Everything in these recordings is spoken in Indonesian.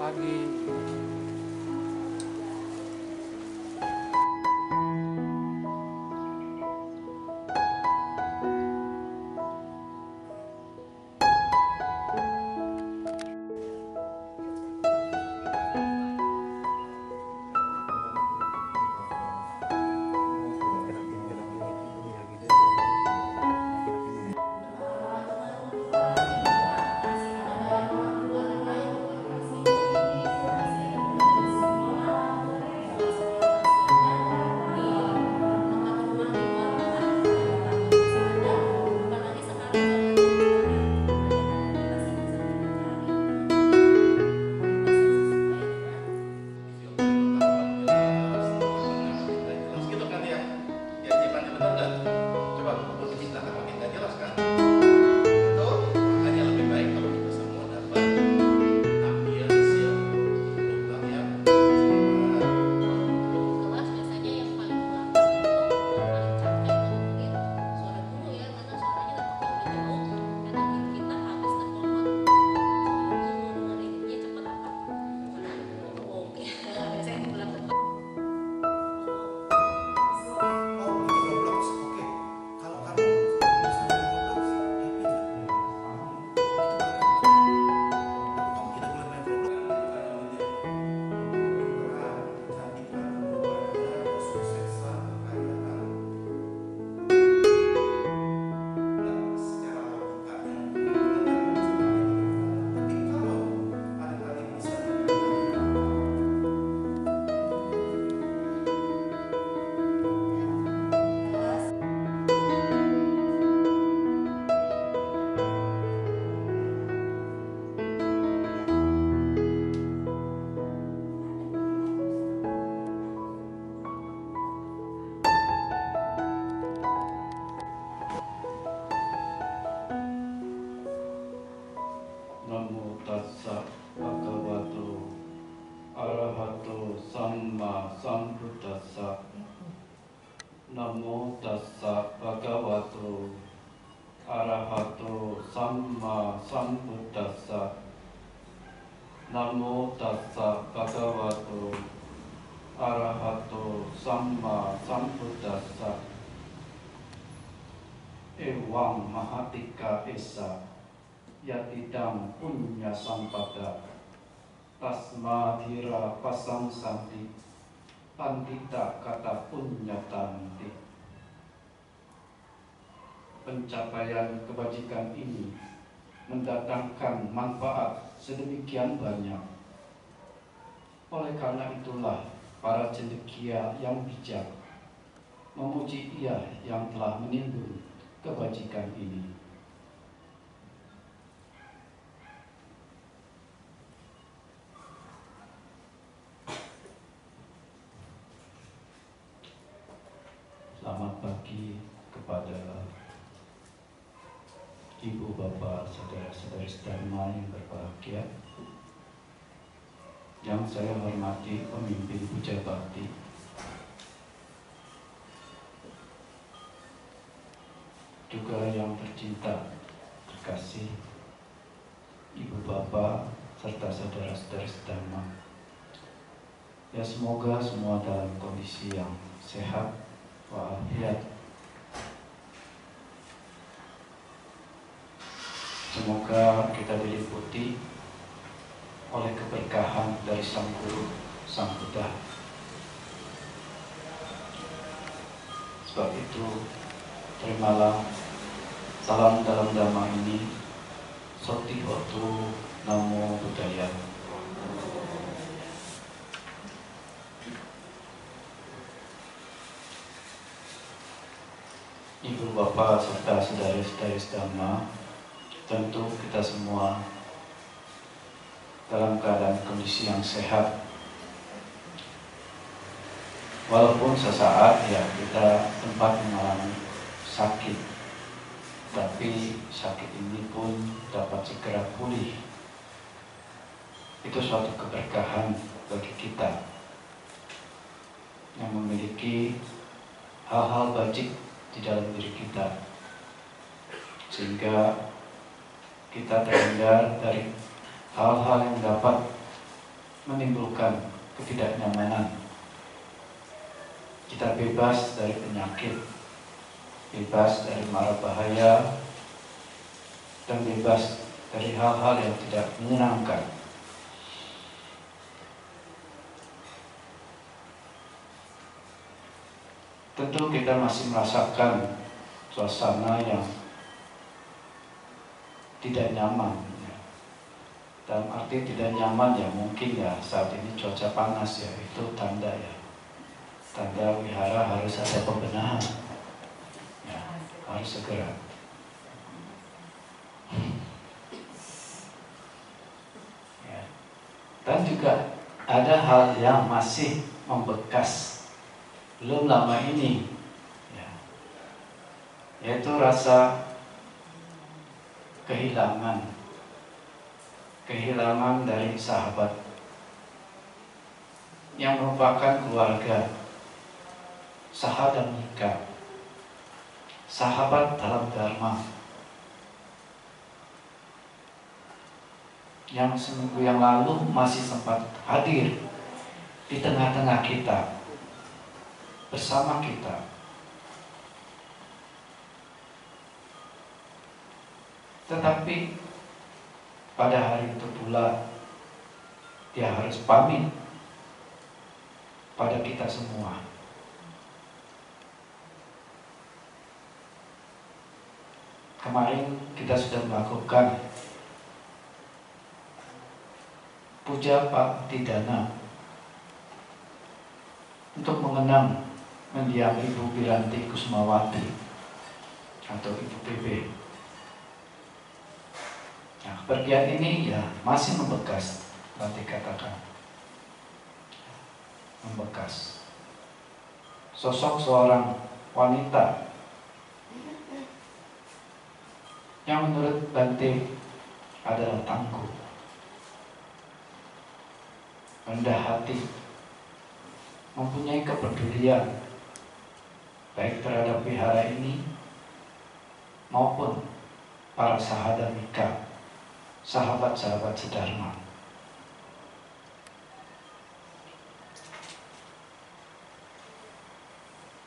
lagi. Namo tassa bhagavato arahato samma sambuddhassa. Namo tassa bhagavato arahato samma sambuddhassa. Namo tassa bhagavato arahato samma sambuddhassa. Ewang mahatika esa yatidam punya sampada tasmadhira pasang santi pandita kata punyatanti. Pencapaian kebajikan ini mendatangkan manfaat sedemikian banyak. Oleh karena itulah para cendekia yang bijak memuji Ia yang telah menimbun kebajikan ini. Selamat pagi kepada Ibu, Bapak, saudara-saudari sedharma yang berbahagia. Yang saya hormati pemimpin Puja Bakti, juga yang tercinta, terkasih Ibu, Bapak, serta saudara-saudari sedharma. Ya, semoga semua dalam kondisi yang sehat walafiat. Semoga kita diliputi oleh keberkahan dari Sang Guru, Sang Buddha. Sebab itu, terimalah salam dalam dhamma ini. Soti Hotu Namo Buddhaya. Ibu, Bapak, serta saudari-saudari sedharma, tentu kita semua dalam keadaan kondisi yang sehat. Walaupun sesaat ya kita sempat mengalami sakit, tapi sakit ini pun dapat segera pulih. Itu suatu keberkahan bagi kita yang memiliki hal-hal bajik di dalam diri kita, sehingga kita terhindar dari hal-hal yang dapat menimbulkan ketidaknyamanan. Kita bebas dari penyakit, bebas dari mara bahaya, dan bebas dari hal-hal yang tidak menyenangkan. Tentu kita masih merasakan suasana yang tidak nyaman. Dalam arti tidak nyaman ya mungkin ya saat ini cuaca panas ya, itu tanda ya. Tanda wihara harus ada pembenahan. Ya, harus segera. Ya. Dan juga ada hal yang masih membekas belum lama ini, ya, yaitu rasa kehilangan dari sahabat yang merupakan keluarga, sahabat nikah, sahabat dalam dharma, yang seminggu yang lalu masih sempat hadir di tengah-tengah kita, bersama kita. Tetapi pada hari itu pula dia harus pamit pada kita semua. Kemarin kita sudah melakukan puja Bhakti Dana untuk mengenang mendiang Ibu Wiranti Kusmawati atau Ibu PB. Nah, kepergian ini ya masih membekas, nanti katakan membekas. Sosok seorang wanita yang menurut Bante adalah tangguh, rendah hati, mempunyai kepedulian baik terhadap wihara ini maupun para sahabat nikah, sahabat-sahabat sedharma.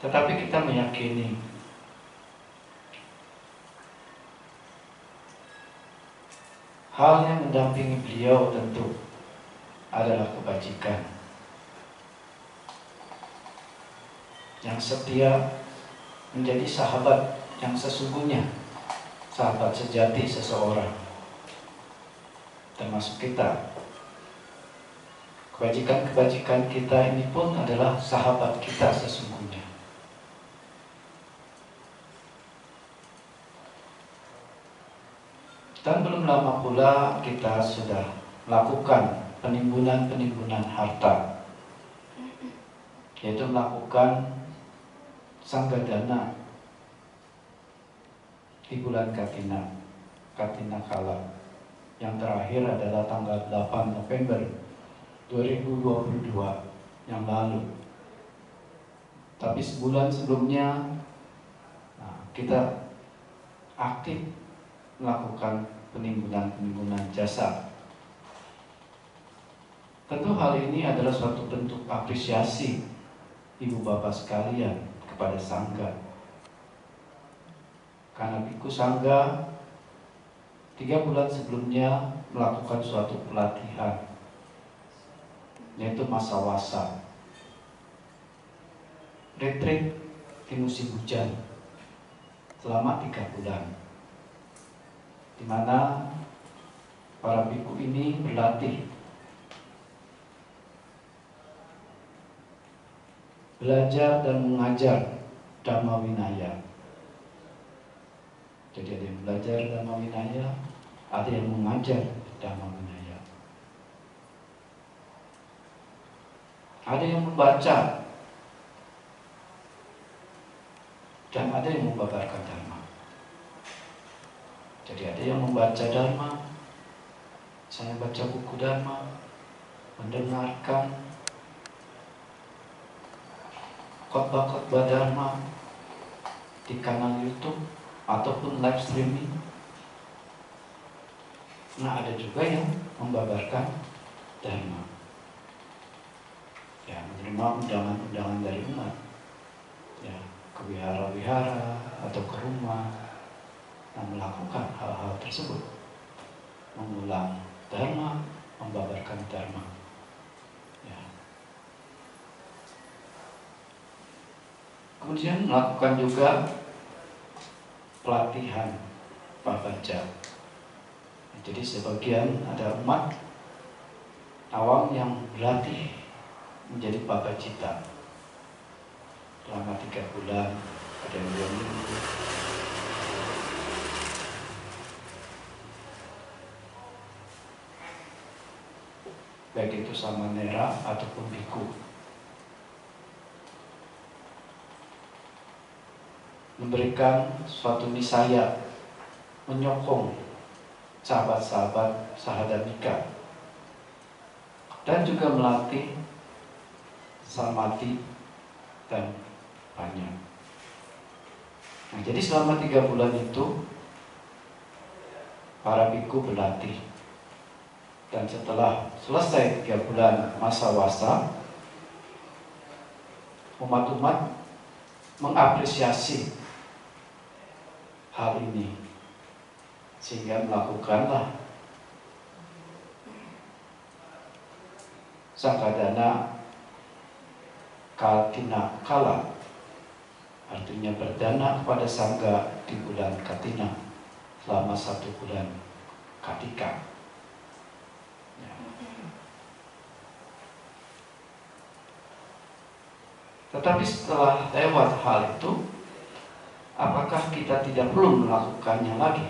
Tetapi kita meyakini hal yang mendampingi beliau tentu adalah kebajikan yang setia, menjadi sahabat yang sesungguhnya, sahabat sejati seseorang, termasuk kita. Kebajikan-kebajikan kita ini pun adalah sahabat kita sesungguhnya. Dan belum lama pula kita sudah melakukan penimbunan harta, yaitu melakukan sanggadana di bulan Katina Kala. Yang terakhir adalah tanggal 8 November 2022 yang lalu. Tapi sebulan sebelumnya kita aktif melakukan penimbunan jasa. Tentu hal ini adalah suatu bentuk apresiasi ibu bapak sekalian kepada Sangga. Karena Biku Sangga 3 bulan sebelumnya melakukan suatu pelatihan, yaitu masa wasa, retreat di musim hujan selama 3 bulan, di mana para biku ini berlatih belajar dan mengajar Dhamma Vinaya. Jadi ada yang belajar Dhamma Vinaya, ada yang mengajar Dhamma Vinaya, ada yang membaca, dan ada yang membabarkan Dharma. Jadi ada yang membaca Dharma, saya baca buku Dharma, mendengarkan khotbah-khotbah Dharma di kanal YouTube ataupun live streaming. Nah, ada juga yang membabarkan Dharma. menerima undangan-undangan dari umat, ya, ke wihara-wihara atau ke rumah, dan melakukan hal-hal tersebut, mengulang dharma, membabarkan dharma. Ya. Kemudian melakukan juga pelatihan babaja. Jadi sebagian ada umat awam yang berlatih menjadi babajita selama 3 bulan, ada yang 2 minggu. Baik itu samanera ataupun biku. Memberikan suatu nisaya, menyokong sahabat-sahabat sahadamika, dan juga melatih samadhi dan panya. Nah, jadi selama 3 bulan itu para biku berlatih, dan setelah selesai 3 bulan masa wasa, umat-umat mengapresiasi hal ini sehingga melakukanlah Sangkadana Katina Kala, artinya berdana kepada sangga di bulan Katina selama 1 bulan Katika. Ya. Tetapi setelah lewat hal itu, apakah kita tidak perlu melakukannya lagi?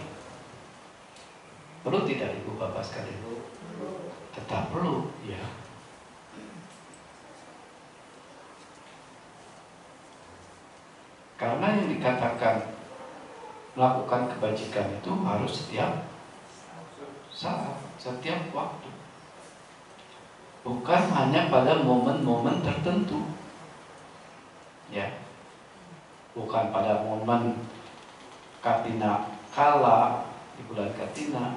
Perlu tidak Ibu Bapak sekalian? Tetap perlu, ya. Karena yang dikatakan melakukan kebajikan itu harus setiap saat, setiap waktu. Bukan hanya pada momen-momen tertentu. Ya. Bukan pada momen Katina Kala di bulan Katina,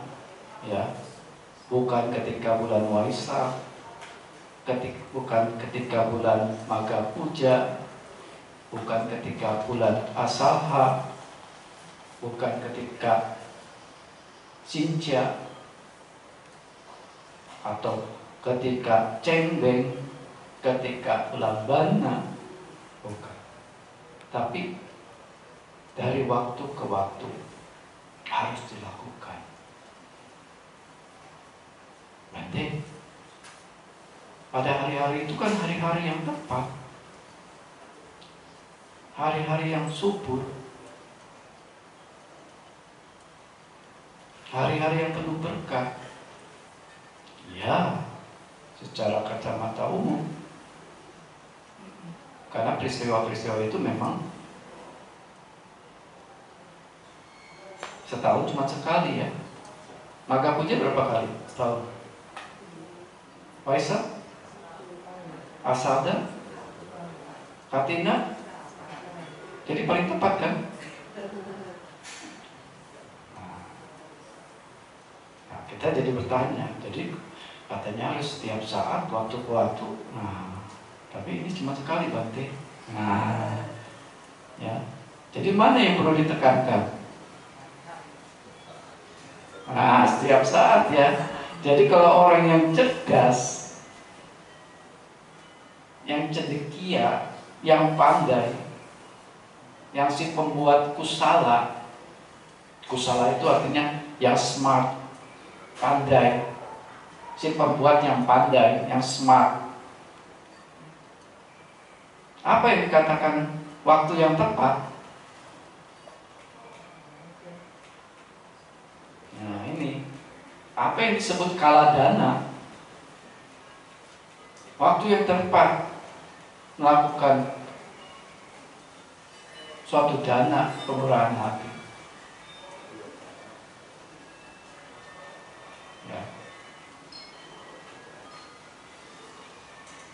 ya. Bukan ketika bulan Waisak, bukan ketika bulan Maga Puja, bukan ketika bulan Asaha, bukan ketika Sinja, atau ketika Cengbeng, ketika bulan Bana, bukan. Tapi dari waktu ke waktu harus dilakukan. Nanti pada hari-hari itu kan hari-hari yang tepat, hari-hari yang subur, hari-hari yang penuh berkah. Ya, secara kacamata umum, karena peristiwa-peristiwa itu memang setahun cuma sekali, ya. Maga Puja berapa kali setahun? Waisak, Asada, Katina, jadi paling tepat kan? Nah, kita jadi bertanya, jadi katanya harus setiap saat, waktu ke waktu. Nah, tapi ini cuma sekali, Bante. Nah, ya. Jadi mana yang perlu ditekankan? Nah, setiap saat, ya. Jadi kalau orang yang cerdas, yang cendekia, yang pandai, yang si pembuat kusala, kusala itu artinya yang smart, pandai, si pembuat yang pandai, yang smart. Apa yang dikatakan waktu yang tepat? Nah, ini apa yang disebut kaladana? Waktu yang tepat melakukan suatu dana kemurahan hati. Ya.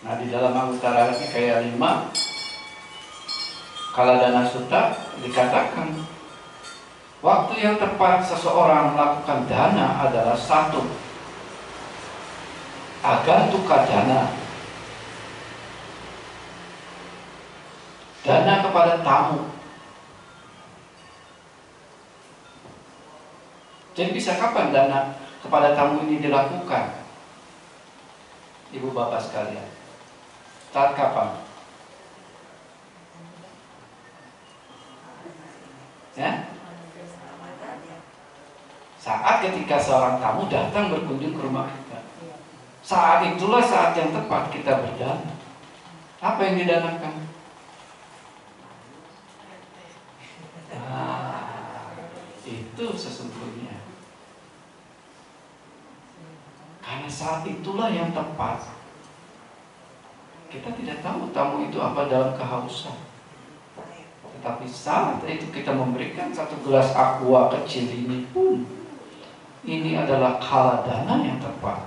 Nah, di dalam Anguttara Nikaya 5 Kaladana Sutta dikatakan waktu yang tepat seseorang melakukan dana adalah 1, agantuka dana, Dana kepada tamu. Jadi bisa kapan dana kepada tamu ini dilakukan? Ibu bapak sekalian, saat kapan? Ya? Saat ketika seorang tamu datang berkunjung ke rumah kita. Saat itulah saat yang tepat kita berdana. Apa yang didanakan? Itu sesungguhnya. Karena saat itulah yang tepat. Kita tidak tahu tamu itu apa dalam kehausan. Tetapi saat itu kita memberikan satu gelas aqua kecil ini pun, ini adalah kala dana yang tepat.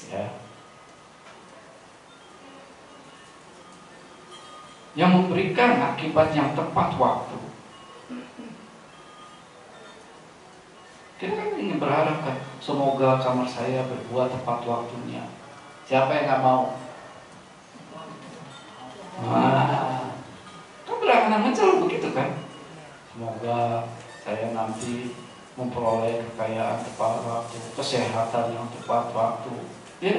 Ya. Yang memberikan akibat yang tepat waktu. Kita kan ingin berharap kan, semoga kamar saya berbuat tepat waktunya. Siapa yang nggak mau? Kan belakangan selalu begitu kan? Semoga saya nanti memperoleh kekayaan tepat waktu, kesehatan yang tepat waktu. Ya,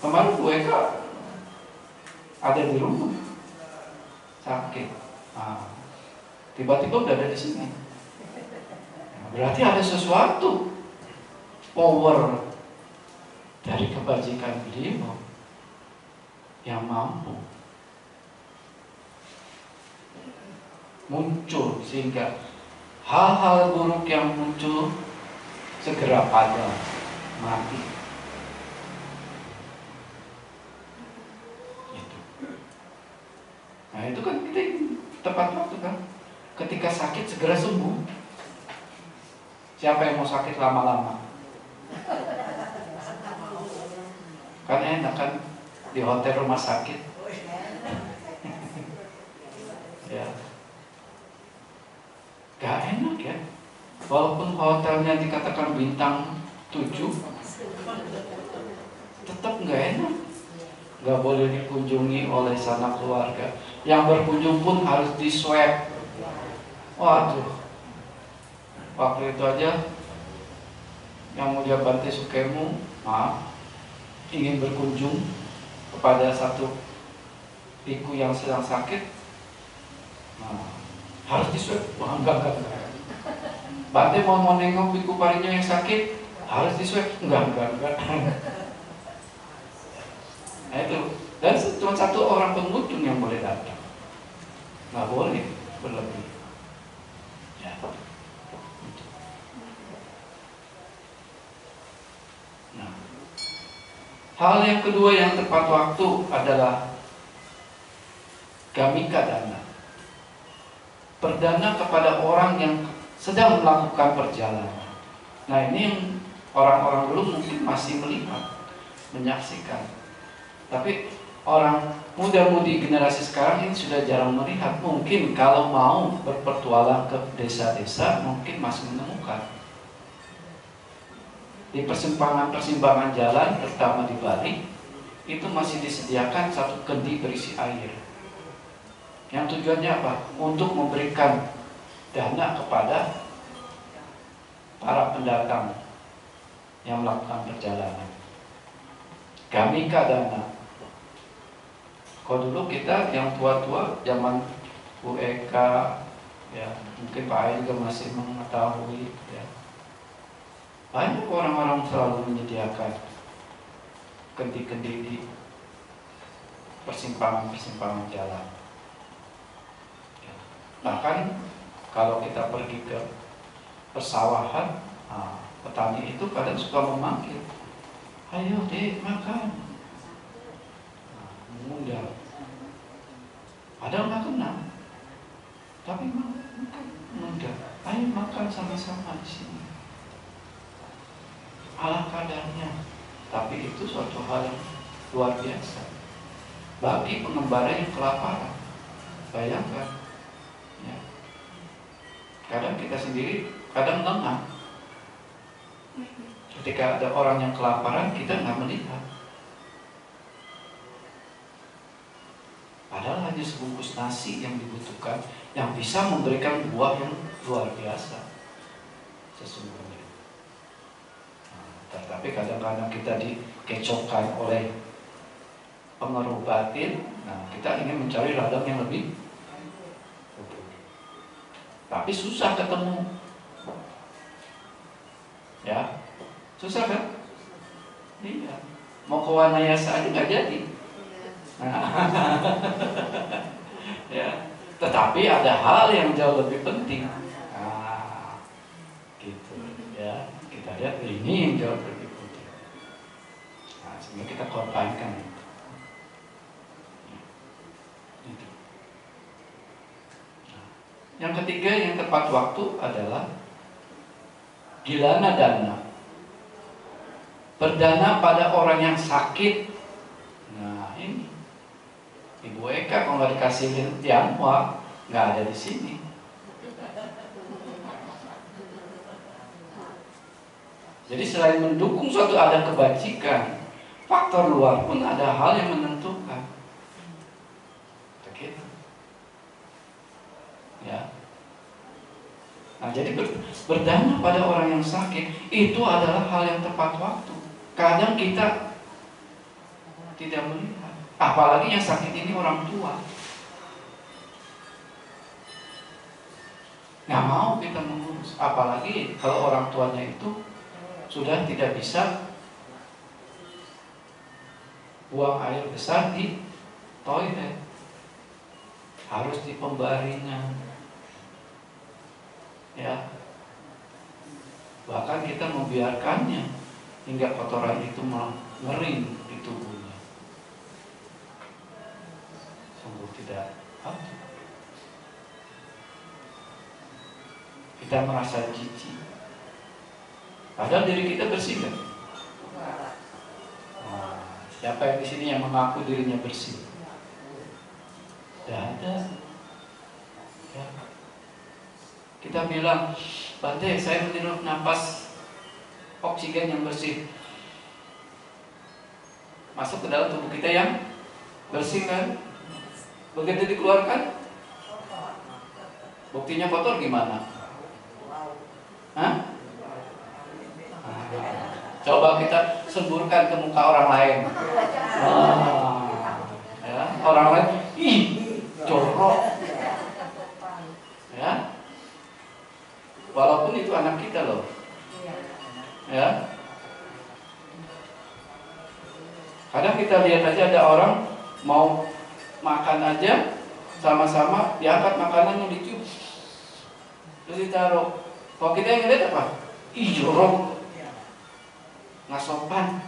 kemarin gue ada di rumah sakit, tiba-tiba udah ada di sini. Berarti ada sesuatu power dari kebajikan beliau yang mampu muncul sehingga hal-hal buruk yang muncul segera padam, mati. Itu. Nah itu kan kita tepat waktu kan. Ketika sakit segera sembuh. Siapa yang mau sakit lama-lama? Kan enak kan di hotel rumah sakit. Ya. Gak enak ya. Walaupun hotelnya dikatakan bintang 7, tetap gak enak. Gak boleh dikunjungi oleh sanak keluarga. Yang berkunjung pun harus di swab. Waduh. Waktu itu aja Yang Mulia Bante Sukemu ingin berkunjung kepada satu biku yang sedang sakit, harus diswab. Enggak. Bante mau nengok biku parinya yang sakit, harus diswab. Enggak. Nah itu. Dan cuma satu orang pengunjung yang boleh datang. Nggak boleh berlebih. Ya. Nah, hal yang kedua yang tepat waktu adalah gamika dana. Berdana kepada orang yang sedang melakukan perjalanan. Nah ini yang orang-orang dulu mungkin masih melihat, menyaksikan. Tapi orang muda-mudi generasi sekarang ini sudah jarang melihat. Mungkin kalau mau berpetualang ke desa-desa mungkin masih menemukan. Di persimpangan-persimpangan jalan, terutama di Bali, itu masih disediakan satu kendi berisi air. Yang tujuannya apa? Untuk memberikan dana kepada para pendatang yang melakukan perjalanan. Gamika dana. Kalau dulu kita yang tua-tua, zaman UEK, ya mungkin Pak Ayah juga masih mengetahui, ya. Banyak orang-orang selalu menyediakan kendi-kendi di persimpangan-persimpangan jalan. Bahkan kalau kita pergi ke persawahan, petani itu kadang suka memanggil, ayo dek makan, mengundang. Padahal nggak kenal, tapi mengundang, ayo makan sama-sama di sini. Ala kadarnya, tapi itu suatu hal yang luar biasa bagi pengembara yang kelaparan. Bayangkan, ya. Kadang kita sendiri kadang lengah, ketika ada orang yang kelaparan, kita nggak melihat. Padahal hanya sebungkus nasi yang dibutuhkan, yang bisa memberikan buah yang luar biasa sesungguhnya. Tetapi kadang-kadang kita dikecokkan oleh pengaruh batin. Nah, kita ingin mencari ladang yang lebih, tapi susah ketemu. Ya, susah kan? Iya. Mau ke Wanayasa aja nggak jadi. Nah, ya. Tetapi ada hal yang jauh lebih penting. Nah, gitu ya. Kita lihat ini yang jauh lebih penting. Nah, sehingga kita korbankan itu. Nah, yang ketiga yang tepat waktu adalah gilana dana. Berdana pada orang yang sakit. Nah, ini Ibu Eka kalau nggak dikasih Tianhua nggak ada di sini. Jadi selain mendukung suatu ada kebajikan, faktor luar pun ada hal yang menentukan. Begitu. Ya. Nah, jadi berdana pada orang yang sakit itu adalah hal yang tepat waktu. Kadang kita tidak melihat. Apalagi yang sakit ini orang tua. Nggak mau kita mengurus. Apalagi kalau orang tuanya itu sudah tidak bisa buang air besar di toilet. Harus di pembaringan. Ya. Bahkan kita membiarkannya hingga kotoran itu mengering di tubuhnya. Sungguh tidak patut. Kita merasa jijik. Padahal diri kita bersih kan? Nah, siapa yang di sini yang mengaku dirinya bersih? Tidak ada. Ya. Kita bilang, Bante, saya menirup napas oksigen yang bersih. Masuk ke dalam tubuh kita yang bersih kan? Begitu dikeluarkan, buktinya kotor gimana? Hah? Coba kita semburkan ke muka orang lain. Ya, orang lain, ih, jorok. Ya, walaupun itu anak kita loh. Ya, kadang kita lihat aja ada orang mau makan aja sama-sama diangkat makanannya ditiup, terus ditaruh. Kalau kita yang ngeliat apa? Ih, jorok, nggak sopan.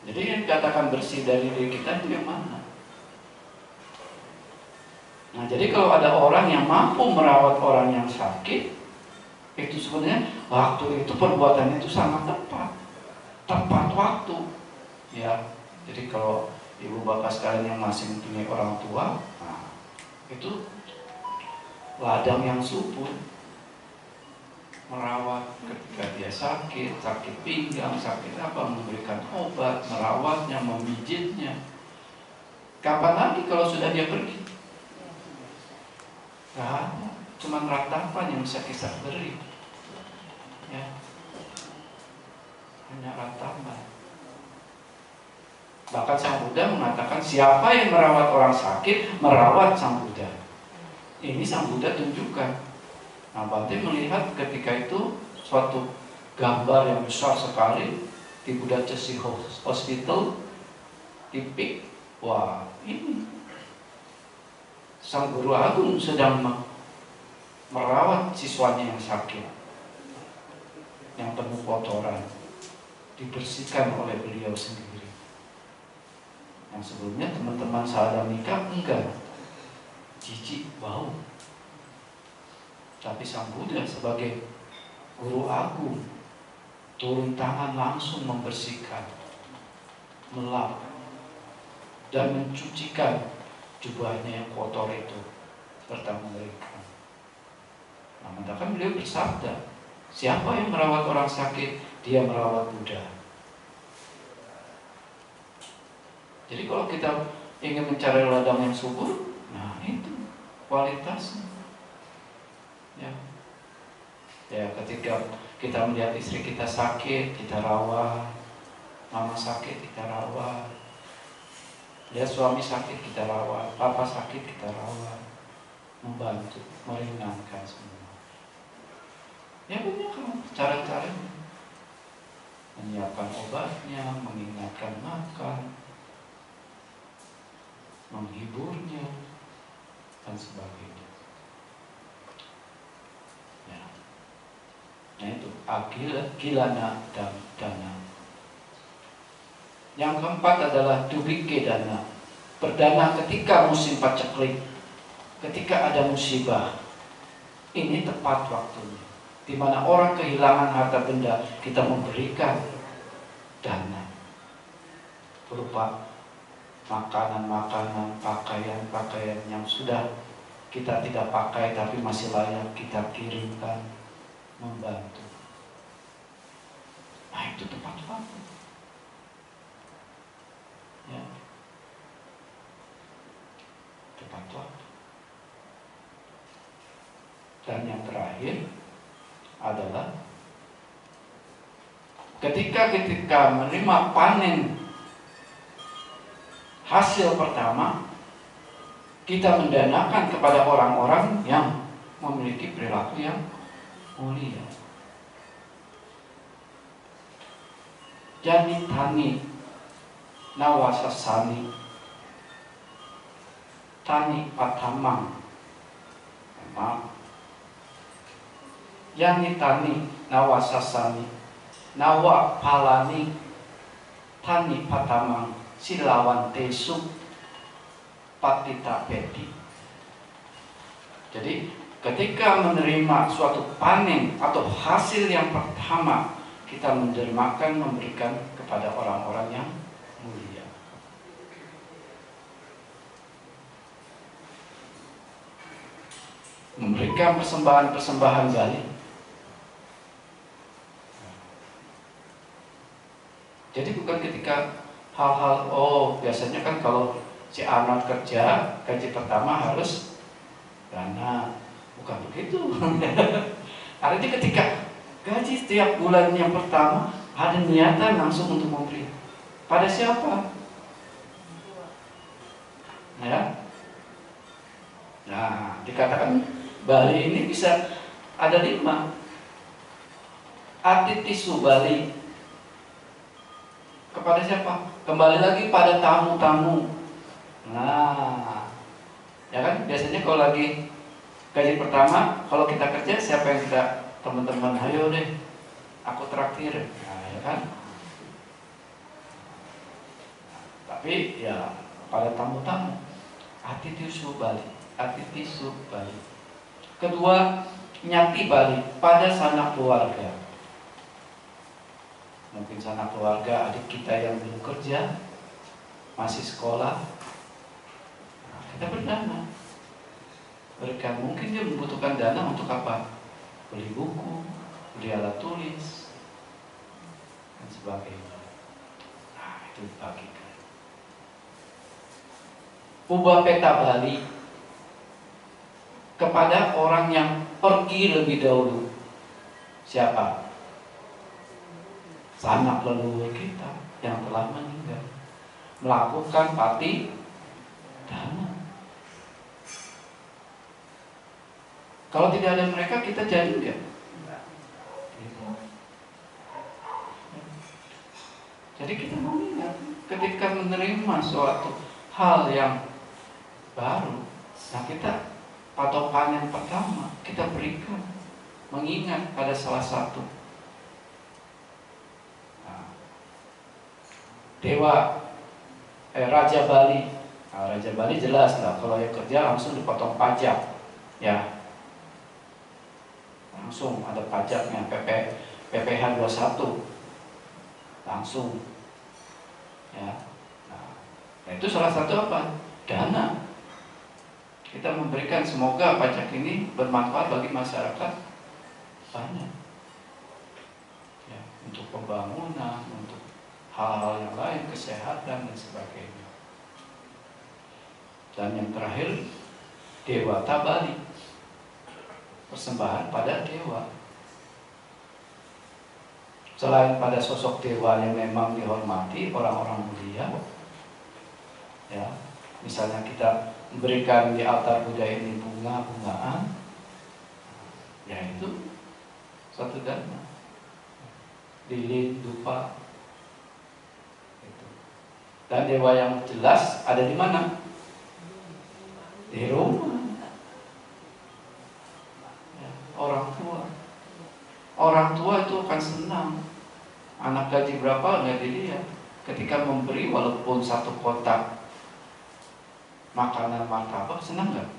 Jadi yang dikatakan bersih dari diri kita itu yang mana? Nah, jadi kalau ada orang yang mampu merawat orang yang sakit, itu sebenarnya waktu itu perbuatannya itu sangat tepat waktu. Ya, jadi kalau ibu bapak sekalian yang masih mempunyai orang tua, nah, itu ladang yang subur. Merawat ketika dia sakit pinggang, sakit apa, memberikan obat, merawatnya, memijitnya. Kapan lagi kalau sudah dia pergi? Nah, cuma ratapan yang bisa kita beri. Ya. Hanya ratapan. Bahkan Sang Buddha mengatakan siapa yang merawat orang sakit, merawat Sang Buddha. Ini Sang Buddha tunjukkan. Nah, Bante melihat ketika itu suatu gambar yang besar sekali di Buddha Cesi Hospital, tipik. Wah, ini Sang Guru Agung sedang merawat siswanya yang sakit, yang penuh kotoran, dibersihkan oleh beliau sendiri. Yang sebelumnya teman-teman Sadamika enggak, jijik, bau. Tapi Sang Buddha sebagai Guru Agung turun tangan langsung membersihkan, melap, dan mencucikan jubahnya yang kotor itu serta mengering. Nah, maka beliau bersabda, siapa yang merawat orang sakit, dia merawat Buddha. Jadi kalau kita ingin mencari ladang yang subur, nah itu kualitasnya. Ya, ketika kita melihat istri kita sakit, kita rawat. Mama sakit, kita rawat. Lihat suami sakit, kita rawat. Papa sakit, kita rawat. Membantu, meringankan semua. Ya banyak cara-caranya. Menyiapkan obatnya, mengingatkan makan, menghiburnya, dan sebagainya. Nah itu Agilana dan Dana. Yang keempat adalah Dubike Dana. Berdana ketika musim paceklik, ketika ada musibah. Ini tepat waktunya, di mana orang kehilangan harta benda, kita memberikan dana berupa makanan-makanan, pakaian-pakaian yang sudah kita tidak pakai tapi masih layak kita kirimkan, membantu. Nah itu tepat waktu. Ya. Tepat waktu. Dan yang terakhir adalah ketika menerima panen hasil pertama, kita mendanakan kepada orang-orang yang memiliki perilaku yang mulia. Jadi tani nawasasani, tani patamang, yani tani nawasasani, nawa palani, tani patamang, silawan tesu, patita peti. Jadi ketika menerima suatu panen atau hasil yang pertama, kita mendermakan memberikan kepada orang-orang yang mulia. Memberikan persembahan-persembahan balik. Jadi bukan ketika hal-hal, biasanya kan kalau si Arnold kerja, gaji pertama harus dana. Bukan begitu. Artinya ketika gaji setiap bulan yang pertama, ada niatan langsung untuk memberi. Pada siapa? Ya. Nah, dikatakan Bali ini bisa ada 5. Atitisu Bali. Kepada siapa? Kembali lagi pada tamu-tamu. Nah, ya kan biasanya kalau lagi gaji pertama, kalau kita kerja, siapa yang kita, teman-teman, ayo deh, aku traktir. Nah, ya kan? Tapi ya pada tamu-tamu, atitisu Bali. Kedua, nyati Bali pada sanak keluarga. Mungkin sanak keluarga adik kita yang belum kerja, masih sekolah, nah, kita berdana. Mereka mungkin dia membutuhkan dana untuk apa? Beli buku, beli alat tulis, dan sebagainya. Nah, itu dibagikan. Ubah peta Bali kepada orang yang pergi lebih dahulu. Siapa? Sanak leluhur kita yang telah meninggal, melakukan pati dana. Kalau tidak ada mereka, kita jadi enggak? Jadi kita mengingat ketika menerima suatu hal yang baru, nah kita patokan yang pertama kita berikan, mengingat pada salah satu Raja Bali. Nah, Raja Bali jelas lah, kalau yang kerja langsung dipotong pajak, ya langsung ada pajaknya, PPh 21 langsung, ya. Nah, itu salah satu apa? Dana. Kita memberikan, semoga pajak ini bermanfaat bagi masyarakat banyak. Ya, untuk pembangunan, untuk hal-hal yang lain, kesehatan dan sebagainya. Dan yang terakhir, Dewata Bali, persembahan pada dewa. Selain pada sosok dewa yang memang dihormati, orang-orang mulia, ya, misalnya kita memberikan di altar Buddha ini bunga-bungaan, ya itu suatu dharma. Lilin, dupa, itu. Dan dewa yang jelas ada di mana? Di rumah. Ya, orang tua. Orang tua itu akan senang. Anak gaji berapa nggak dilihat. Ketika memberi walaupun satu kotak makanan martabak, senang nggak?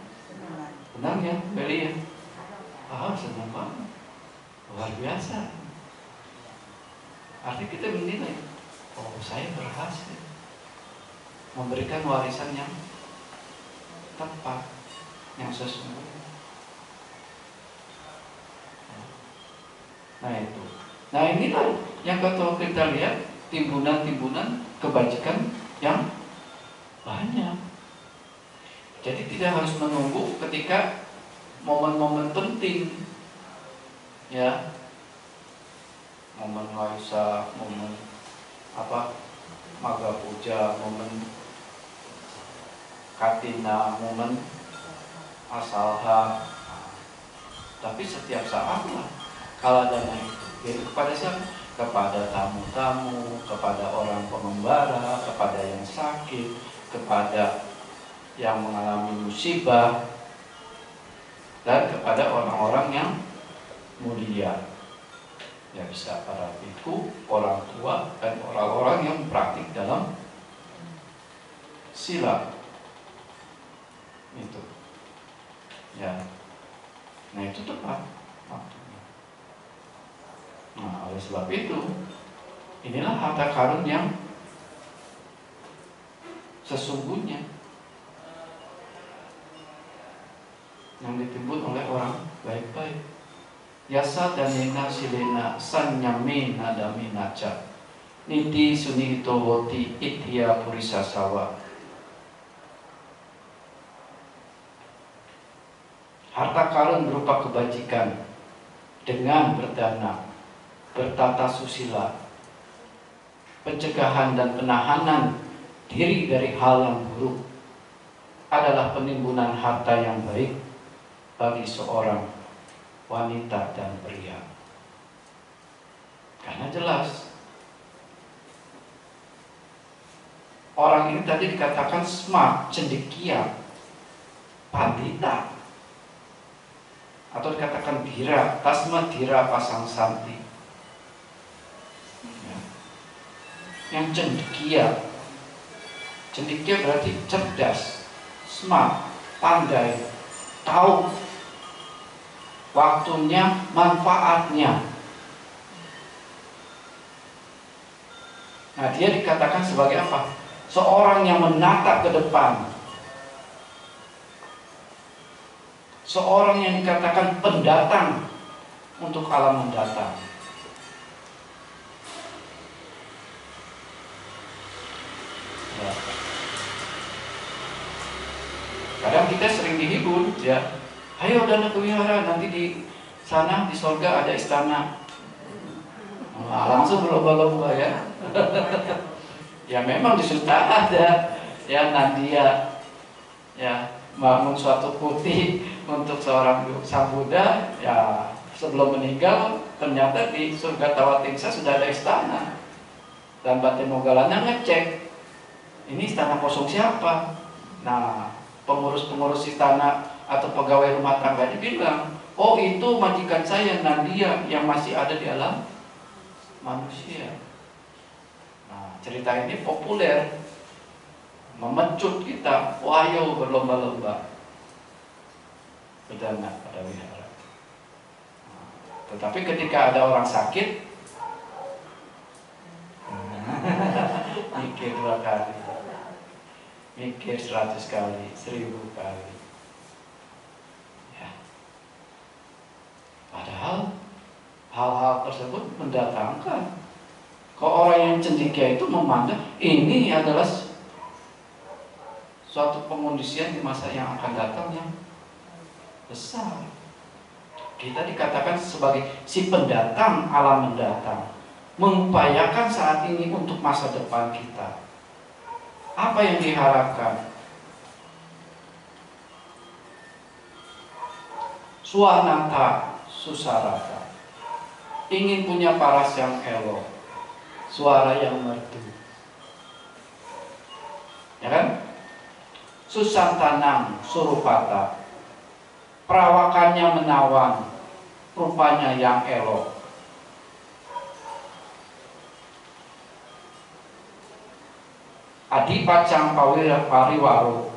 Senang ya, beli ya. Ah, senang banget, luar biasa. Artinya kita menilai, oh saya berhasil memberikan warisan yang tepat, yang sesungguhnya. Nah itu. Nah inilah yang kalau kita lihat timbunan-timbunan kebajikan yang banyak. Jadi tidak harus menunggu ketika momen-momen penting, ya, momen Waisak, momen Maga Puja, momen Katina, momen Asalha. Tapi setiap saat lah kalau dana itu, yaitu kepada siapa? Kepada tamu-tamu, kepada orang pengembara, kepada yang sakit, kepada yang mengalami musibah, dan kepada orang-orang yang mulia. Ya bisa para biku, orang tua, dan orang-orang yang praktik dalam sila. Itu. Ya. Nah itu tepat waktunya. Nah oleh sebab itu, inilah harta karun yang sesungguhnya, yang ditimbun oleh orang baik-baik. Yasa danena silena sanyamena daminaca niti sunihitowoti itya purisasawa. Harta karun berupa kebajikan dengan berdana, bertata susila, pencegahan dan penahanan diri dari hal yang buruk adalah penimbunan harta yang baik bagi seorang wanita dan pria. Karena jelas orang ini tadi dikatakan smart, cendekia, pandita, atau dikatakan dhira, tasma dhira pasang santi, ya. Yang cendekia, cendekia berarti cerdas, smart, pandai, tahu waktunya, manfaatnya. Nah dia dikatakan sebagai apa? Seorang yang menatap ke depan, seorang yang dikatakan pendatang untuk alam mendatang. Ya. Kadang kita sering dihibur, ya. Ayo dana ke wihara, nanti di sana di sorga ada istana. Nah, langsung berlomba-lomba ya. Ya memang di Sultan ada, ya Nadia, ya bangun suatu putih untuk seorang sang Buddha, ya sebelum meninggal ternyata di surga Tawatingsa sudah ada istana. Dan Batin Moggallana ngecek, ini istana kosong siapa? Nah pengurus-pengurus istana atau pegawai rumah tangga dibilang, oh itu majikan saya Nadia yang masih ada di alam manusia. Nah cerita ini populer, memecut kita, ayo berlomba-lomba berdana pada wihara. Nah, tetapi ketika ada orang sakit, mikir 2 kali, mikir 100 kali, 1000 kali. hal-hal tersebut mendatangkan. Kalau orang yang cendekia itu memandang ini adalah suatu pengondisian di masa yang akan datang yang besar. Kita dikatakan sebagai si pendatang alam mendatang, mengupayakan saat ini untuk masa depan kita. Apa yang diharapkan? Swanata susarata, ingin punya paras yang elok, suara yang merdu, ya kan? Susantanang surupata, perawakannya menawan, rupanya yang elok. Adipacang pariwaro,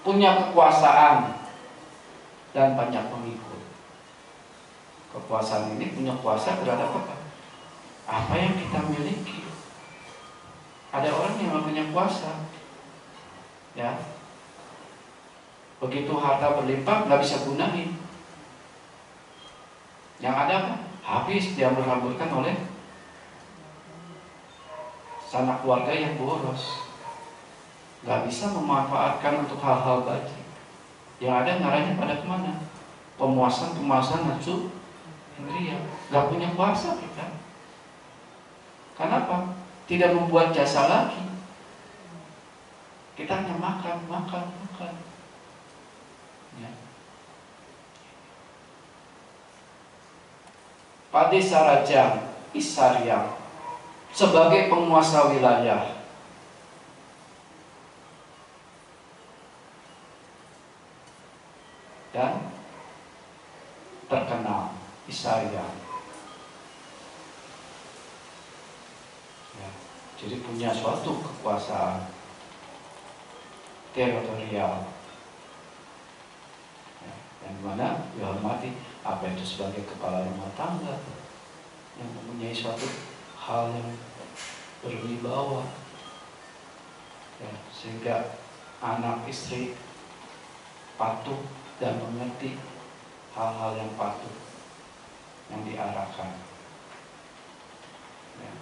punya kekuasaan dan banyak pengikut. Kekuasaan ini punya kuasa terhadap apa? Apa yang kita miliki. Ada orang yang punya kuasa, ya. Begitu harta berlimpah nggak bisa gunain. Yang ada apa? Habis diambur-amburkan oleh sanak keluarga yang boros. Nggak bisa memanfaatkan untuk hal-hal baik. Yang ada ngarahnya pada kemana? Pemuasan nafsu indria. Nggak punya kuasa kita. Kenapa? Tidak membuat jasa lagi. Kita hanya makan. Ya. Padesa Raja Isaryang sebagai penguasa wilayah, dan terkenal Isaryang, ya, jadi punya suatu kekuasaan teritorial, ya, yang mana dihormati apa itu sebagai kepala rumah tangga yang mempunyai suatu hal yang berwibawa, ya, sehingga anak istri patuh dan mengerti hal-hal yang patut yang diarahkan. Ya.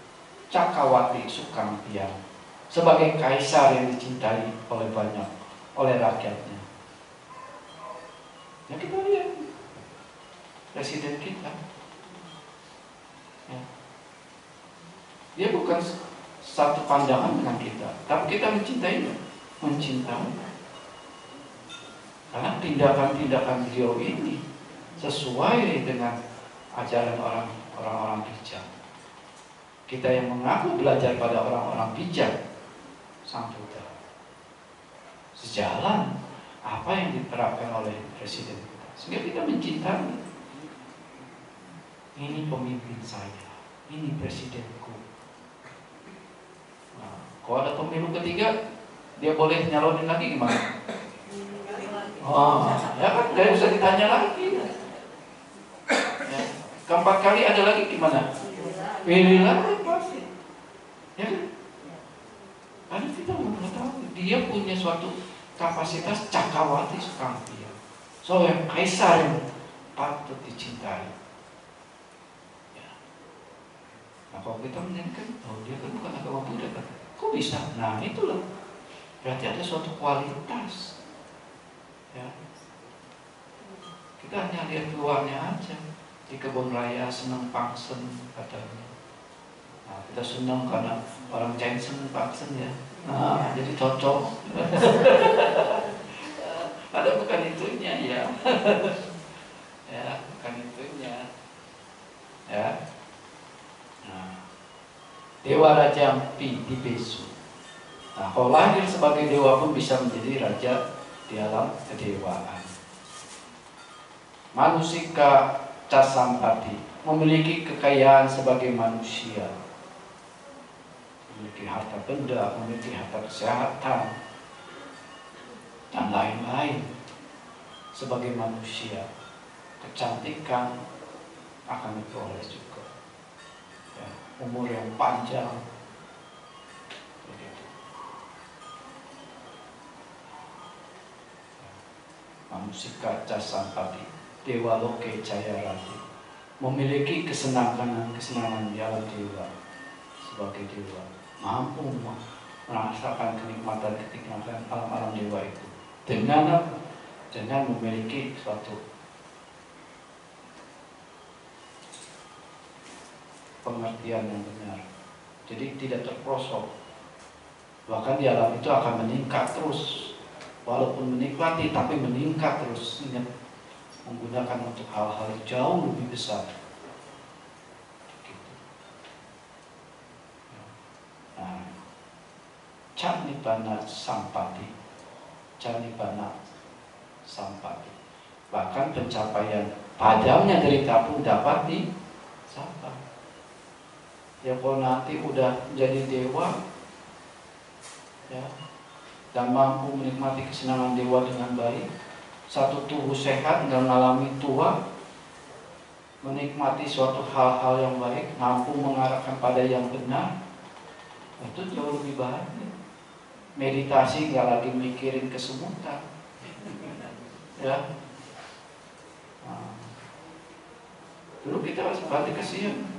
Cakawati Sukampiang sebagai kaisar yang dicintai oleh banyak, oleh rakyatnya. Ya, kita lihat presiden kita, ya. Dia bukan satu pandangan dengan kita, tapi kita mencintainya, mencintai. Karena tindakan-tindakan beliau ini sesuai dengan ajaran orang-orang bijak. Kita yang mengaku belajar pada orang-orang bijak, Sang Buddha, sejalan apa yang diterapkan oleh presiden kita, sehingga kita mencintai. Ini pemimpin saya, ini presidenku. Nah, kalau ada pemilu ketiga, dia boleh nyalonin lagi gimana? Oh, ya kan, gak usah ditanya lagi. Ya. Keempat kali ada lagi gimana? Pilih lagi pasti. Ya kan? Karena kita mengetahui dia punya suatu kapasitas Cakawati Sukampiang, seorang kaisar yang patut dicintai. Ya. Nah, kalau kita menyanyikan, oh dia kan bukan agama Buddha kan? Kok bisa? Nah itulah, berarti ada suatu kualitas. Ya. Kita hanya lihat keluarnya aja. Di kebun raya seneng pangsen katanya. Nah, kita senang karena orang Chinese seneng pangsen ya. Nah, jadi cocok. Ada bukan itunya ya. Ya, bukan itunya. Ya. Nah, Dewa Raja Ampi di Besu. Nah, kalau lahir sebagai dewa pun bisa menjadi raja di alam kedewaan. Manusika Casampati memiliki kekayaan sebagai manusia, memiliki harta benda, memiliki harta kesehatan, dan lain-lain. Sebagai manusia, kecantikan akan diperoleh juga, ya, umur yang panjang. Musika Casampati Dewa Loke Jaya Rati, memiliki kesenangan di alam dewa sebagai dewa, mampu merasakan kenikmatan alam-alam dewa itu dengan memiliki suatu pengertian yang benar. Jadi tidak terprosok. Bahkan di alam itu akan meningkat terus. Walaupun menikmati tapi meningkat terus. Ingat, menggunakan untuk hal-hal jauh lebih besar. Gitu. Nah, Canibana Sampati. Bahkan pencapaian padamnya derita pun dapat dicapai. Ya kalau nanti udah jadi dewa, ya, dan mampu menikmati kesenangan dewa dengan baik, satu tubuh sehat dan mengalami tua, menikmati suatu hal-hal yang baik, mampu mengarahkan pada yang benar, itu jauh lebih baik. Meditasi nggak lagi mikirin kesemutan, ya. Nah, dulu kita seperti kesian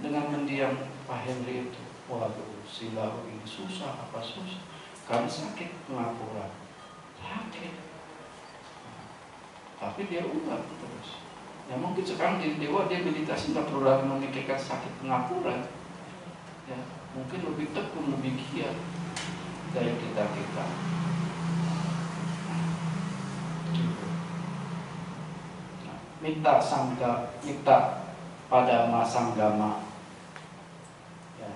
dengan mendiam Pak Henry itu. Waduh, sila ini susah, apa susah? Karena sakit pengapuran, sakit. Tapi dia ubah terus. Ya mungkin sekarang jadi dewa, dia meditasi nggak perlu lagi memikirkan sakit pengapuran. Ya, mungkin lebih tekun, lebih giat dari kita. Nah, minta pada Sanggama, ya,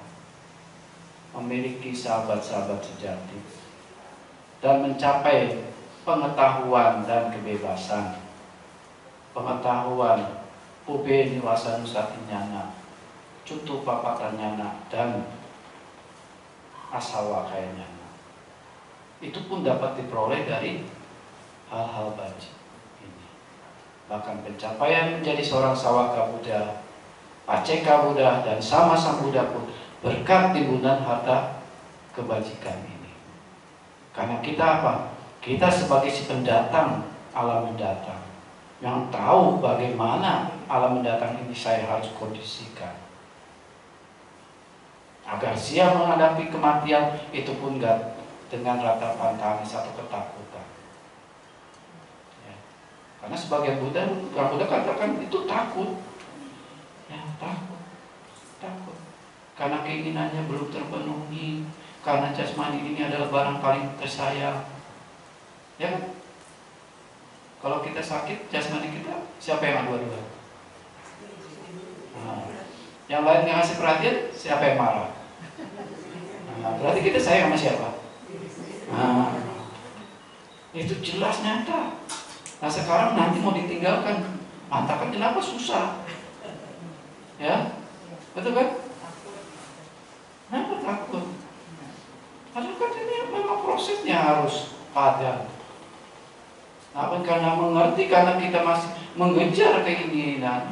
memiliki sahabat-sahabat sejati dan mencapai pengetahuan dan kebebasan. Pengetahuan Ube Niwasanusatinyana, Cutu Papatanyana, dan Asawakayanyana. Itu pun dapat diperoleh dari hal-hal baji ini. Bahkan pencapaian menjadi seorang Sawaka Buddha, Paceka Buddha, dan sama-sama Buddha pun berkat timbunan harta kebajikan ini. Karena kita apa? Kita sebagai si pendatang alam mendatang, yang tahu bagaimana alam mendatang ini saya harus kondisikan agar siap menghadapi kematian, itu pun enggak dengan ratapan tangis atau ketakutan. Ya. Karena sebagian Buddha katakan itu takut, ya, takut, karena keinginannya belum terpenuhi, karena jasmani ini adalah barang paling tersayang. Ya kan? Kalau kita sakit, jasmani kita, siapa yang adu-aduan? Nah, yang lain yang ngasih perhatian, siapa yang marah? Nah, berarti kita sayang sama siapa? Nah, itu jelas nyata. Nah sekarang nanti mau ditinggalkan, mantakan kenapa susah? Ya, betul kan? Kenapa takut? Padahal kan ini memang prosesnya harus padat. Nah, karena mengerti, karena kita masih mengejar keinginan,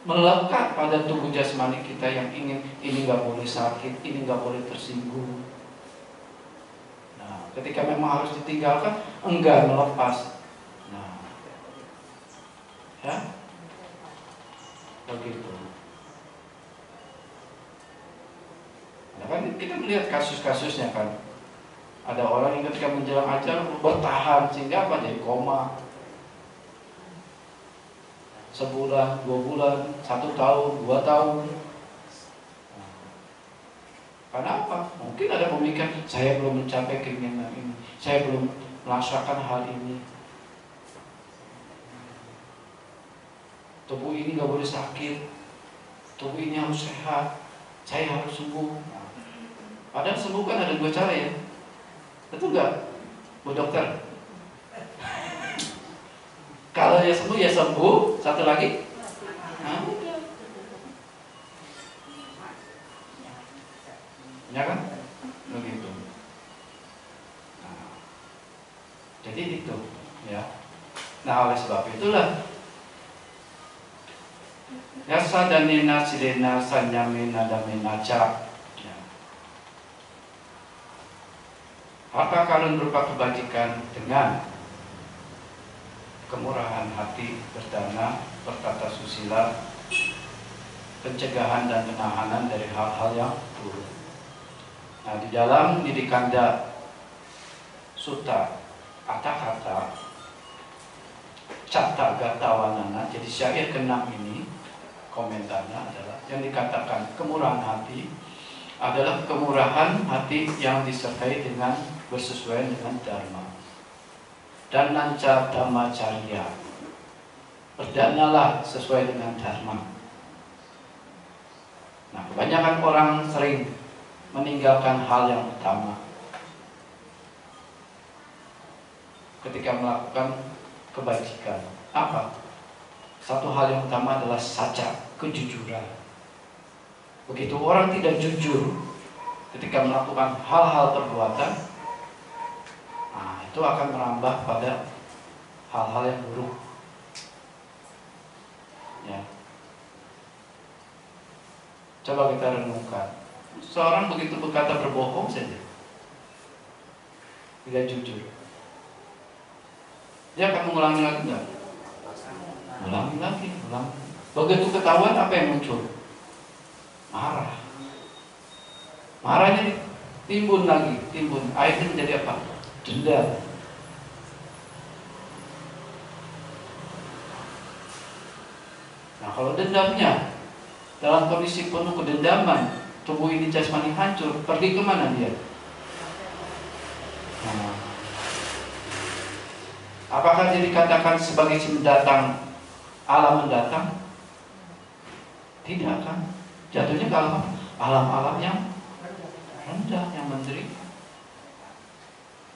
melekat pada tubuh jasmani kita yang ingin ini nggak boleh sakit, ini nggak boleh tersinggung. Nah, ketika memang harus ditinggalkan, enggak melepas. Nah, ya, begitu. Nah, kan kita melihat kasus-kasusnya kan. Ada orang yang ketika menjelang ajal bertahan sehingga apa, jadi koma. Sebulan, 2 bulan, 1 tahun, 2 tahun. Karena apa? Mungkin ada pemikiran, saya belum mencapai keinginan ini, saya belum melaksanakan hal ini. Tubuh ini gak boleh sakit, tubuh ini harus sehat, saya harus sembuh. Padahal sembuh kan ada 2 cara ya. Betul gak, Bu Dokter? Kalau ya sembuh, satu lagi, nah, ya kan? Begitu. Nah, jadi itu, ya. Nah, oleh sebab itulah, yasa danina silena sanyamena damena ca. Harta karun berupa kebajikan dengan kemurahan hati, berdana, bertata susila, pencegahan dan penahanan dari hal-hal yang buruk. Nah, di dalam Nidikanda Sutta kata-kata Catta Gata Wanana, jadi syair ke-6 ini komentarnya adalah yang dikatakan kemurahan hati adalah kemurahan hati yang disertai dengan bersesuaian dengan dharma. Dan nanca dhamma carya, berdanalah sesuai dengan dharma. Nah, kebanyakan orang sering meninggalkan hal yang utama ketika melakukan kebajikan. Apa? Satu hal yang utama adalah saca, kejujuran. Begitu orang tidak jujur ketika melakukan hal-hal perbuatan, nah, itu akan merambah pada hal-hal yang buruk. Ya. Coba kita renungkan. Seorang begitu berkata berbohong saja, tidak jujur, dia akan mengulangi lagi enggak? Ulangi lagi, ulangi. Begitu ketahuan, apa yang muncul? Marah. Marahnya timbun lagi, timbun. Akhirnya menjadi apa? Dendam. Nah, kalau dendamnya dalam kondisi penuh kedendaman, tubuh ini jasmani hancur, pergi kemana dia? Nah, apakah dia dikatakan sebagai si mendatang, alam mendatang? Tidak kan? Jatuhnya ke alam-alam yang rendah, yang menderita.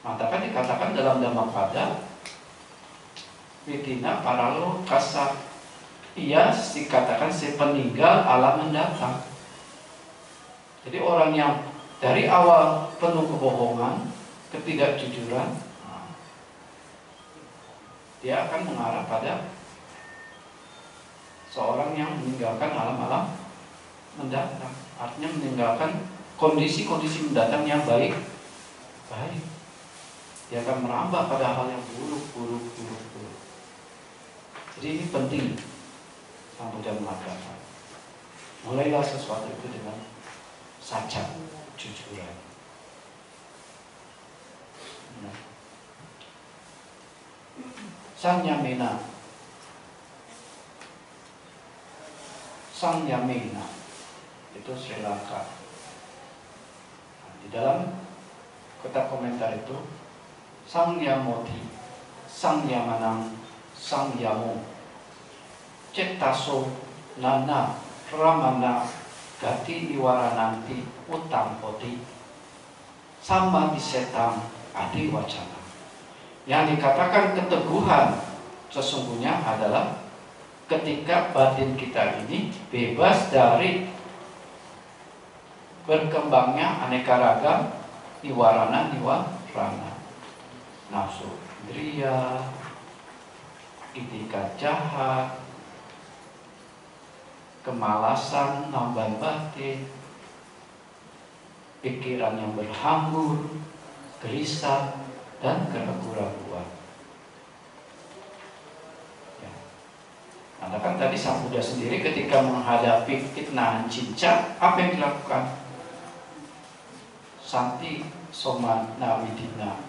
Maka kan dikatakan dalam Dhammapada, Vidina paralo kasa, ia dikatakan si peninggal alam mendatang. Jadi orang yang dari awal penuh kebohongan, ketidakjujuran, dia akan mengarah pada seorang yang meninggalkan alam-alam mendatang. Artinya meninggalkan kondisi-kondisi mendatang yang baik. Dia akan merambah pada hal yang buruk. Jadi ini penting. Sang Buddha mengatakan, mulailah sesuatu itu dengan saja, jujuran. Sang Yamena itu Sri Lanka. Di dalam kotak komentar itu, Sang Yamoti, Sang Yamanang, Sang Yamo, Cetaso, Nana, Ramana, Gati Niwarananti, Utang Poti, Sama Disetang, Adi Wacana. Yang dikatakan keteguhan sesungguhnya adalah ketika batin kita ini bebas dari berkembangnya aneka ragam niwarana, nafsu indriya, itikat jahat, kemalasan, namban batin, pikiran yang berhambur, gelisah, dan keraguan-raguan. Nah, kan tadi Sang Buddha sendiri ketika menghadapi fitnah cinca, apa yang dilakukan? Santi Somana Widina.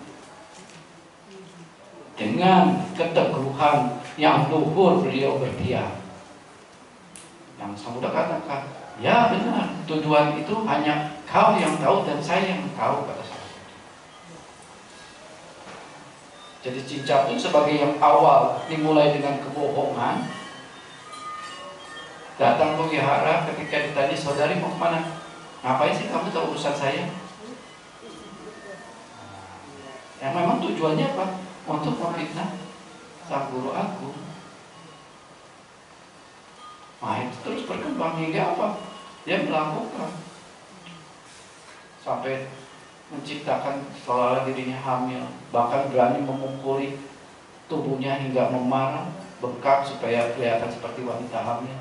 Dengan keteguhan yang luhur beliau berdiam. Yang Sang Buddha katakan, ya benar, tujuan itu hanya kau yang tahu dan saya yang tahu, kata saya. Jadi cinca pun sebagai yang awal dimulai dengan kebohongan. Datang ke wihara ketika ditanya, saudari mau kemana? Ngapain sih kamu tahu urusan saya? Yang memang tujuannya apa? Untuk memfitnah sang guru agung. Nah, itu terus berkembang hingga apa? Dia melakukan sampai menciptakan seolah-olah dirinya hamil, bahkan berani memukuli tubuhnya hingga memarah, bengkak supaya kelihatan seperti wanita hamil.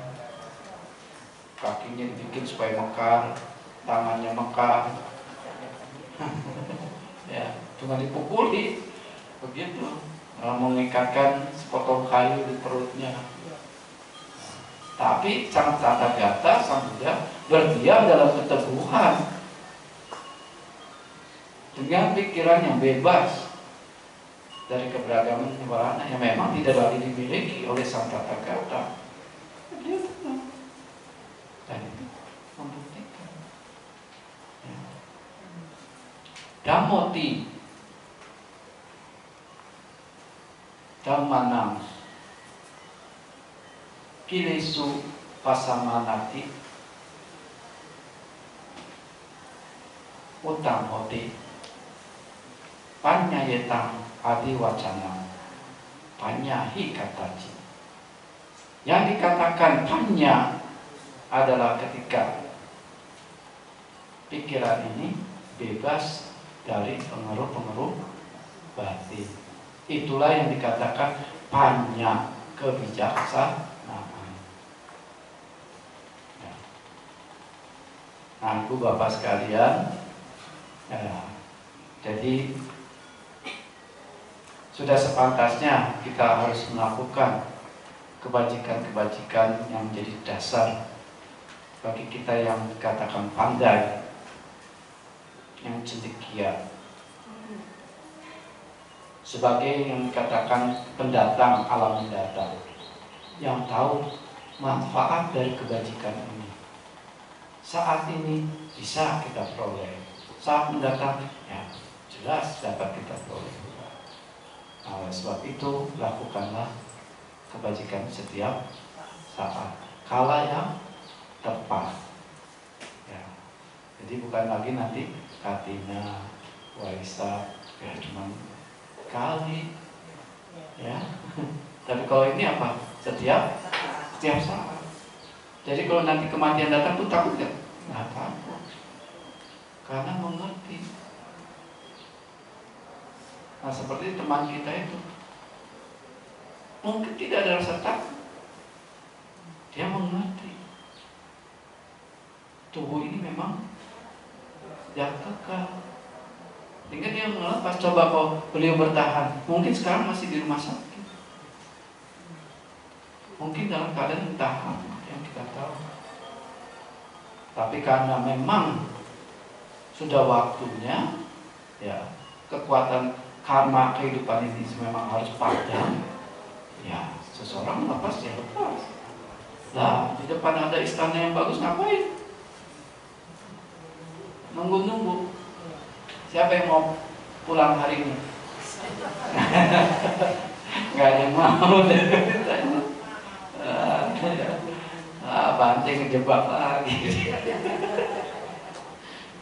Kakinya dibikin supaya mekar, tangannya mekar. Ya, cuma dipukuli begitu. mengikatkan sepotong kayu di perutnya. Tapi sang Tathagata, sang Buddha, berdiam dalam keteguhan dengan pikiran yang bebas dari keberagaman nirvana yang memang tidak lagi dimiliki oleh sang Tathagata. Dia tenang. Dan itu membuktikan. Ya. Dhammoti, Dhammanam, Kilesu pasamanati, utang hoti, panyayetang adi wacana, panyahi kataji. Yang dikatakan panya adalah ketika pikiran ini bebas dari pengaruh-pengaruh batin. Itulah yang dikatakan panya, kebijaksanaan. Nah, Ibu Bapak sekalian, ya, jadi sudah sepantasnya kita harus melakukan kebajikan-kebajikan yang menjadi dasar bagi kita yang dikatakan pandai, yang cendekia, sebagai yang dikatakan pendatang alam mendatang, yang tahu manfaat dari kebajikan ini. Saat ini bisa kita peroleh, saat mendatang ya jelas dapat kita peroleh. Nah, oleh sebab itu lakukanlah kebajikan setiap saat, kala yang tepat. Ya. Jadi bukan lagi nanti katina, waisak, ya cuma kali, ya. Tapi kalau ini apa? Setiap saat. Jadi kalau nanti kematian datang tuh takut gak? Nggak takut, karena mengerti. Nah, seperti teman kita itu, mungkin tidak ada rasa takut, dia mengerti tubuh ini memang tidak kekal, sehingga dia melepas. Coba kalau beliau bertahan, mungkin sekarang masih di rumah sakit, mungkin dalam keadaan bertahan, yang kita tahu. Tapi karena memang sudah waktunya, ya, kekuatan karma kehidupan ini memang harus padam, ya seseorang lepas ya lepas. Nah, di depan ada istana yang bagus, ngapain? Nunggu-nunggu. Siapa yang mau pulang hari ini? Gak ada yang mau. Banting ngejebak lagi.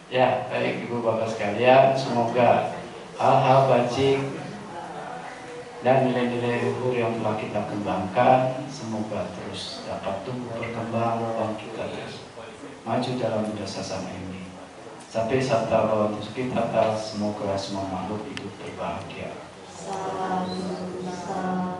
Ya, baik Ibu Bapak sekalian, semoga hal-hal bajik dan nilai-nilai luhur yang telah kita kembangkan semoga terus dapat tumbuh berkembang dan kita terus maju dalam buddha sasana ini. Sampai sabda bhavantu sukhita, semoga semua makhluk hidup berbahagia. Salam.